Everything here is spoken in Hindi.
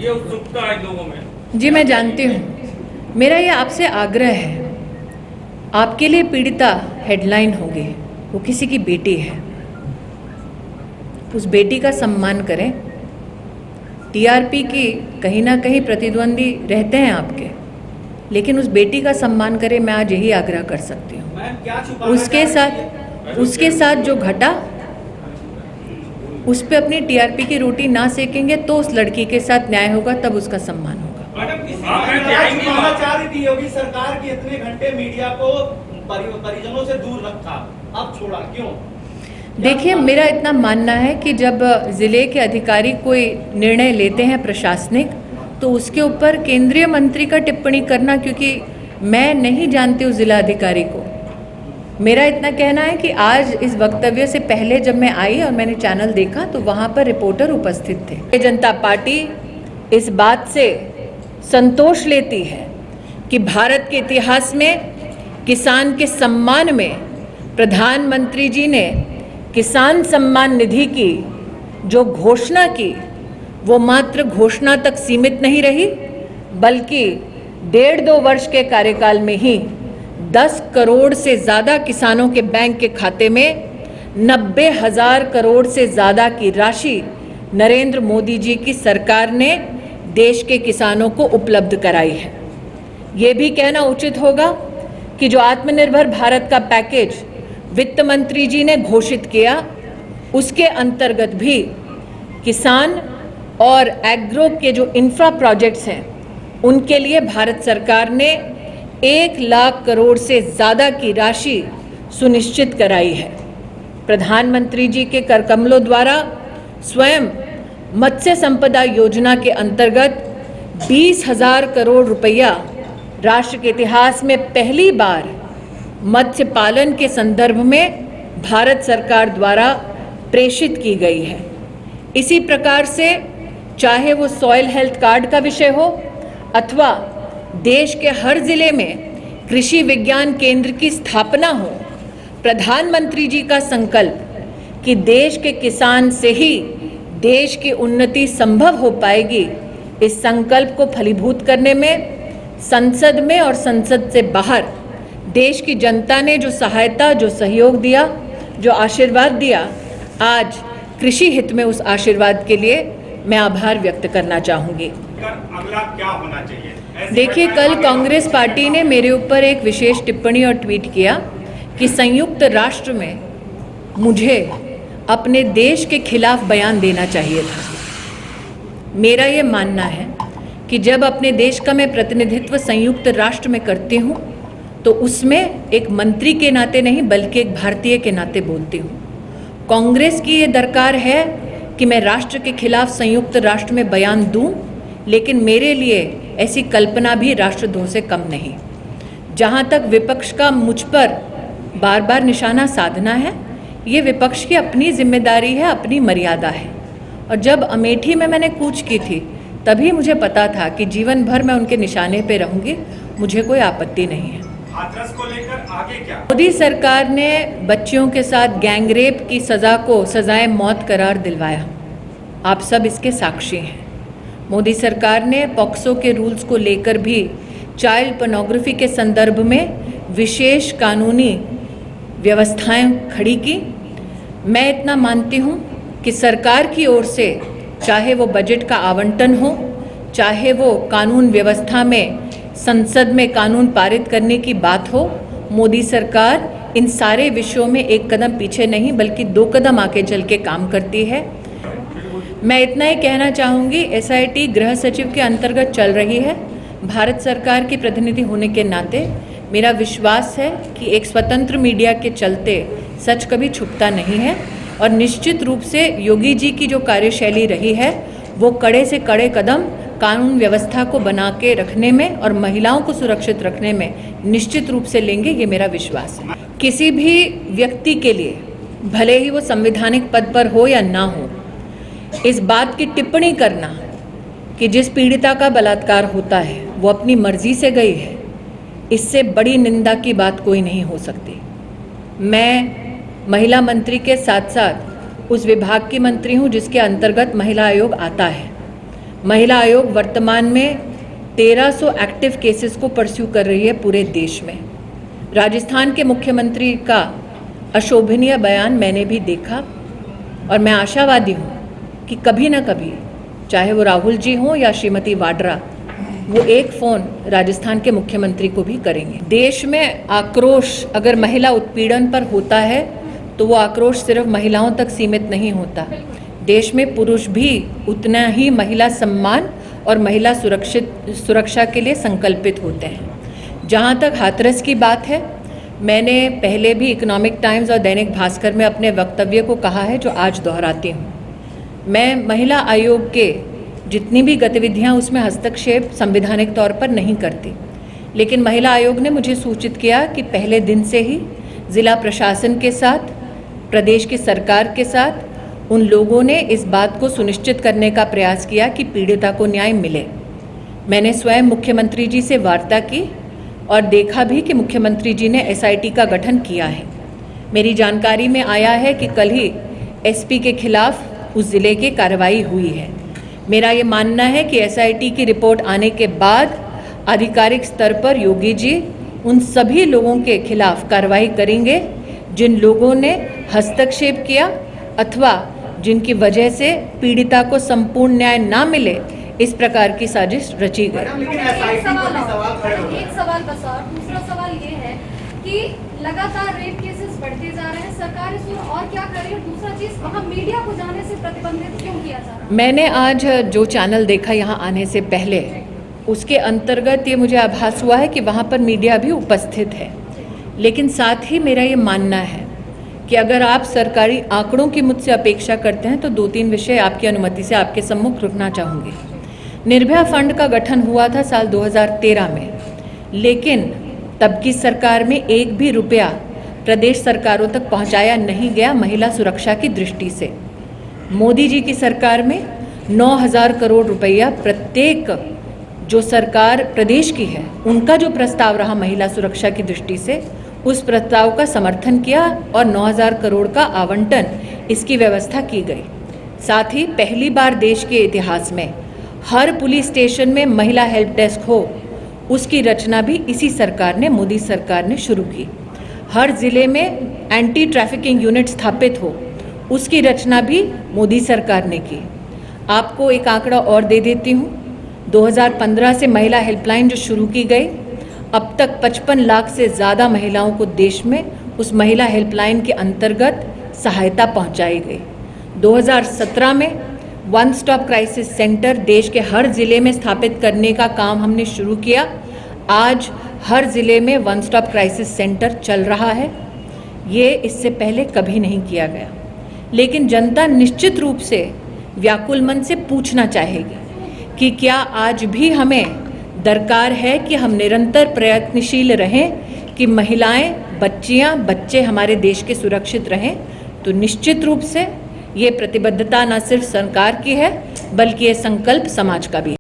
ये उत्सुकता है लोगों में। जी मैं जानती हूँ। मेरा ये आपसे आग्रह है, आपके लिए पीड़िता हेडलाइन होगी, वो किसी की बेटी है, उस बेटी का सम्मान करें। टीआरपी की कहीं ना कहीं प्रतिद्वंदी रहते हैं आपके, लेकिन उस बेटी का सम्मान करें, मैं आज यही आग्रह कर सकती हूँ। उसके साथ जो घटा, उस पे अपनी टीआरपी की रोटी ना सेकेंगे तो उस लड़की के साथ न्याय होगा, तब उसका सम्मान होगा। योगी सरकार की इतने घंटे मीडिया को परिजनों से दूर रखा, अब छोड़ा क्यों? देखिए, मेरा इतना मानना है कि जब ज़िले के अधिकारी कोई निर्णय लेते हैं प्रशासनिक, तो उसके ऊपर केंद्रीय मंत्री का टिप्पणी करना, क्योंकि मैं नहीं जानती हूँ ज़िला अधिकारी को। मेरा इतना कहना है कि आज इस वक्तव्य से पहले जब मैं आई और मैंने चैनल देखा तो वहाँ पर रिपोर्टर उपस्थित थे। भारतीय जनता पार्टी इस बात से संतोष लेती है कि भारत के इतिहास में किसान के सम्मान में प्रधानमंत्री जी ने किसान सम्मान निधि की जो घोषणा की, वो मात्र घोषणा तक सीमित नहीं रही, बल्कि 1.5-2 वर्ष के कार्यकाल में ही 10 करोड़ से ज़्यादा किसानों के बैंक के खाते में 90,000 करोड़ से ज़्यादा की राशि नरेंद्र मोदी जी की सरकार ने देश के किसानों को उपलब्ध कराई है। ये भी कहना उचित होगा कि जो आत्मनिर्भर भारत का पैकेज वित्त मंत्री जी ने घोषित किया, उसके अंतर्गत भी किसान और एग्रो के जो इंफ्रा प्रोजेक्ट्स हैं, उनके लिए भारत सरकार ने 1 लाख करोड़ से ज़्यादा की राशि सुनिश्चित कराई है। प्रधानमंत्री जी के करकमलों द्वारा स्वयं मत्स्य संपदा योजना के अंतर्गत 20,000 करोड़ रुपया राष्ट्र के इतिहास में पहली बार मत्स्य पालन के संदर्भ में भारत सरकार द्वारा प्रेषित की गई है। इसी प्रकार से चाहे वो सॉइल हेल्थ कार्ड का विषय हो अथवा देश के हर जिले में कृषि विज्ञान केंद्र की स्थापना हो, प्रधानमंत्री जी का संकल्प कि देश के किसान से ही देश की उन्नति संभव हो पाएगी, इस संकल्प को फलीभूत करने में संसद में और संसद से बाहर देश की जनता ने जो सहायता, जो सहयोग दिया, जो आशीर्वाद दिया, आज कृषि हित में उस आशीर्वाद के लिए मैं आभार व्यक्त करना चाहूँगी। अगला क्या होना चाहिए? देखिए, कल कांग्रेस पार्टी ने मेरे ऊपर एक विशेष टिप्पणी और ट्वीट किया कि संयुक्त राष्ट्र में मुझे अपने देश के खिलाफ बयान देना चाहिए था। मेरा ये मानना है कि जब अपने देश का मैं प्रतिनिधित्व संयुक्त राष्ट्र में करती हूँ तो उसमें एक मंत्री के नाते नहीं बल्कि एक भारतीय के नाते बोलती हूँ। कांग्रेस की ये दरकार है कि मैं राष्ट्र के खिलाफ संयुक्त राष्ट्र में बयान दूँ, लेकिन मेरे लिए ऐसी कल्पना भी राष्ट्रद्रोह से कम नहीं। जहाँ तक विपक्ष का मुझ पर बार बार निशाना साधना है, ये विपक्ष की अपनी जिम्मेदारी है, अपनी मर्यादा है। और जब अमेठी में मैंने कूच की थी तभी मुझे पता था कि जीवन भर मैं उनके निशाने पे रहूँगी, मुझे कोई आपत्ति नहीं है। हाथरस को लेकर आगे क्या? मोदी सरकार ने बच्चियों के साथ गैंगरेप की सज़ा को सजाए मौत करार दिलवाया। आप सब इसके साक्षी हैं। मोदी सरकार ने पॉक्सो के रूल्स को लेकर भी चाइल्ड पोर्नोग्राफी के संदर्भ में विशेष कानूनी व्यवस्थाएं खड़ी की। मैं इतना मानती हूँ कि सरकार की ओर से चाहे वो बजट का आवंटन हो, चाहे वो कानून व्यवस्था में संसद में कानून पारित करने की बात हो, मोदी सरकार इन सारे विषयों में एक कदम पीछे नहीं बल्कि 2 कदम आगे चल के काम करती है। मैं इतना ही कहना चाहूँगी, एसआईटी गृह सचिव के अंतर्गत चल रही है। भारत सरकार की प्रतिनिधि होने के नाते मेरा विश्वास है कि एक स्वतंत्र मीडिया के चलते सच कभी छुपता नहीं है और निश्चित रूप से योगी जी की जो कार्यशैली रही है वो कड़े से कड़े कदम कानून व्यवस्था को बना के रखने में और महिलाओं को सुरक्षित रखने में निश्चित रूप से लेंगे, ये मेरा विश्वास है। किसी भी व्यक्ति के लिए, भले ही वो संवैधानिक पद पर हो या ना हो, इस बात की टिप्पणी करना कि जिस पीड़िता का बलात्कार होता है वो अपनी मर्जी से गई है, इससे बड़ी निंदा की बात कोई नहीं हो सकती। मैं महिला मंत्री के साथ साथ उस विभाग की मंत्री हूँ जिसके अंतर्गत महिला आयोग आता है। महिला आयोग वर्तमान में 1300 एक्टिव केसेस को परस्यू कर रही है पूरे देश में। राजस्थान के मुख्यमंत्री का अशोभनीय बयान मैंने भी देखा और मैं आशावादी हूँ कि कभी ना कभी, चाहे वो राहुल जी हों या श्रीमती वाड्रा, वो एक फ़ोन राजस्थान के मुख्यमंत्री को भी करेंगे। देश में आक्रोश अगर महिला उत्पीड़न पर होता है तो वो आक्रोश सिर्फ महिलाओं तक सीमित नहीं होता। देश में पुरुष भी उतना ही महिला सम्मान और महिला सुरक्षा के लिए संकल्पित होते हैं। जहाँ तक हाथरस की बात है, मैंने पहले भी इकोनॉमिक टाइम्स और दैनिक भास्कर में अपने वक्तव्य को कहा है, जो आज दोहराती हूँ। मैं महिला आयोग के जितनी भी गतिविधियाँ उसमें हस्तक्षेप संवैधानिक तौर पर नहीं करती, लेकिन महिला आयोग ने मुझे सूचित किया कि पहले दिन से ही ज़िला प्रशासन के साथ, प्रदेश की सरकार के साथ उन लोगों ने इस बात को सुनिश्चित करने का प्रयास किया कि पीड़िता को न्याय मिले। मैंने स्वयं मुख्यमंत्री जी से वार्ता की और देखा भी कि मुख्यमंत्री जी ने एसआईटी का गठन किया है। मेरी जानकारी में आया है कि कल ही एसपी के खिलाफ उस ज़िले की कार्रवाई हुई है। मेरा ये मानना है कि एसआईटी की रिपोर्ट आने के बाद आधिकारिक स्तर पर योगी जी उन सभी लोगों के खिलाफ कार्रवाई करेंगे जिन लोगों ने हस्तक्षेप किया अथवा जिनकी वजह से पीड़िता को संपूर्ण न्याय ना मिले, इस प्रकार की साजिश रची गई। एक सवाल बस, और दूसरा सवाल ये है कि लगातार रेप केसेस बढ़ते जा रहे हैं, सरकार इस और क्या करे? और दूसरा चीज, वहाँ मीडिया को जाने से प्रतिबंधित क्यों किया जा रहा है? मैंने आज जो चैनल देखा यहाँ आने से पहले, उसके अंतर्गत ये मुझे आभास हुआ है कि वहाँ पर मीडिया भी उपस्थित है। लेकिन साथ ही मेरा ये मानना है कि अगर आप सरकारी आंकड़ों की मुझसे अपेक्षा करते हैं तो 2-3 विषय आपकी अनुमति से आपके सम्मुख रखना चाहूँगी। निर्भया फंड का गठन हुआ था साल 2013 में, लेकिन तब की सरकार में एक भी रुपया प्रदेश सरकारों तक पहुंचाया नहीं गया महिला सुरक्षा की दृष्टि से। मोदी जी की सरकार में 9,000 करोड़ रुपया प्रत्येक जो सरकार प्रदेश की है उनका जो प्रस्ताव रहा महिला सुरक्षा की दृष्टि से, उस प्रस्ताव का समर्थन किया और 9,000 करोड़ का आवंटन इसकी व्यवस्था की गई। साथ ही पहली बार देश के इतिहास में हर पुलिस स्टेशन में महिला हेल्प डेस्क हो, उसकी रचना भी इसी सरकार ने, मोदी सरकार ने शुरू की। हर ज़िले में एंटी ट्रैफिकिंग यूनिट स्थापित हो, उसकी रचना भी मोदी सरकार ने की। आपको एक आंकड़ा और दे देती हूँ, 2015 से महिला हेल्पलाइन जो शुरू की गई, अब तक 55 लाख से ज़्यादा महिलाओं को देश में उस महिला हेल्पलाइन के अंतर्गत सहायता पहुंचाई गई। 2017 में वन स्टॉप क्राइसिस सेंटर देश के हर ज़िले में स्थापित करने का काम हमने शुरू किया। आज हर ज़िले में वन स्टॉप क्राइसिस सेंटर चल रहा है। ये इससे पहले कभी नहीं किया गया, लेकिन जनता निश्चित रूप से व्याकुल मन से पूछना चाहेगी कि क्या आज भी हमें दरकार है कि हम निरंतर प्रयत्नशील रहें कि महिलाएं, बच्चियां, बच्चे हमारे देश के सुरक्षित रहें। तो निश्चित रूप से ये प्रतिबद्धता न सिर्फ सरकार की है, बल्कि ये संकल्प समाज का भी है।